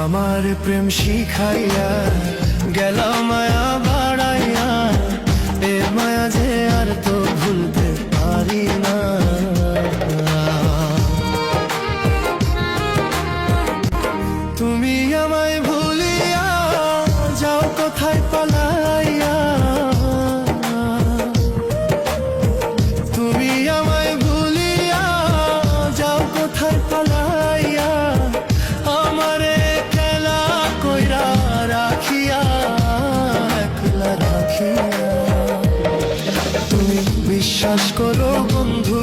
আমার প্রেম শিখাইয়া গেল মায়া বাড়াইয়া, এ মায়া যে আর তো ভুলতে পারি না। তুমি আমায় ভুলিয়া যাও কোথায় পালাইয়া, তুমি আমায় ভুলিয়া যাও কোথায় পালাইয়া, আমারে খেলা কইরা রাখিয়া একলা রাখিয়া। তুমি বিশ্বাস করো বন্ধু,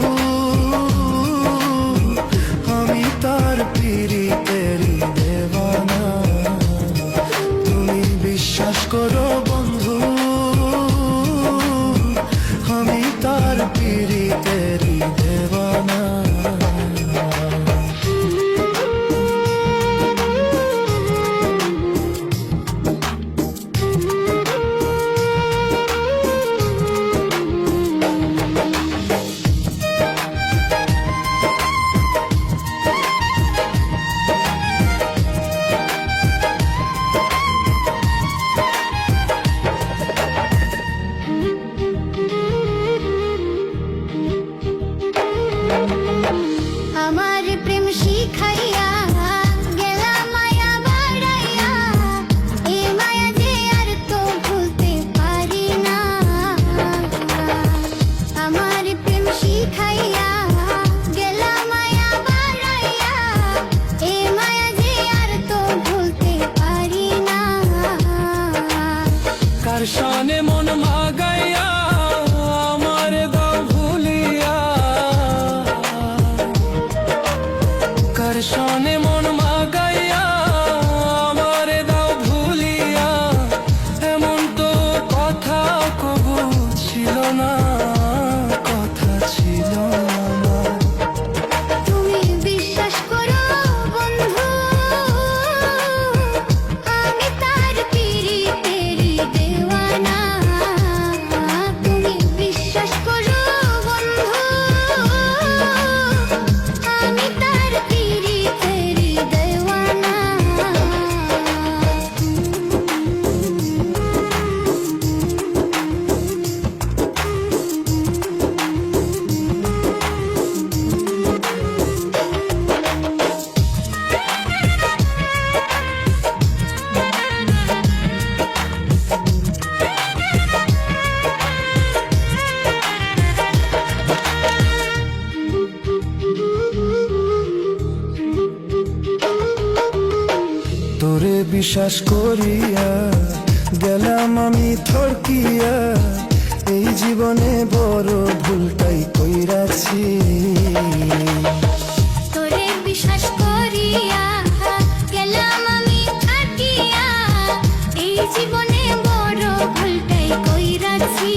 আমি তার পিরিতেরি দেওয়ানা। তুমি বিশ্বাস করো বন্ধু, আমি তার পিরিতেরি দেওয়ানা। আমার প্রেম শিখাইয়া গেলা মায়া বাড়াইয়া, এ মায়া যে আর তো ভুলতে পারি না। আমার প্রেম শিখাইয়া গেলা মায়া বাড়াইয়া, এ মায়া যে আর তো ভুলতে পারি না। কার শানে মন মাগাইয়া আমার দাও ভুলিয়া, কার শানে মন মাগাইয়া আমার দাও ভুলিয়া, এমন তো কথা কবু ছিল না, কথা ছিল না। তুমি বিশ্বাস করো বন্ধু, আমি তার পিরিতেরি দেওয়ানা। তুমি বিশ্বাস করো বন্ধু, আমি তার পিরিতেরি দেওয়ানা। তোরে বিশ্বাস করিয়া গেলাম আমি থরকিয়া, এই জীবনে বড় ভুলটাই কইরাছি। তোরে বিশ্বাস করিয়া গেলাম আমি থাকিয়া, এই জীবনে বড় ভুলটাই কইরাছি।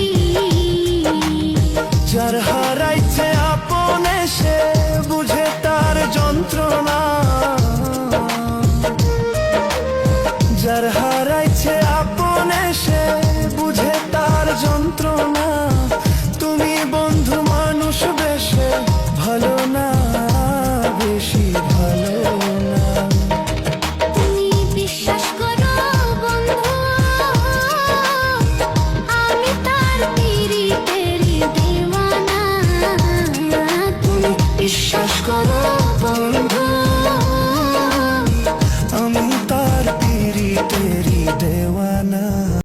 যার হারাইছে আপনে সে বুঝে তার যন্ত্রণা, যার হারাইছে আপনে সে বুঝে তার যন্ত্রণা। তুমি বন্ধু মানুষ বেশে ভালো না, বেশি ভালো না। তুমি বিশ্বাস করো বন্ধু, আমি তার পিরিতেরি দেওয়ানা। তুমি বিশ্বাস করো বন্ধু, আমি তার পিরিতেরি দেওয়ানা।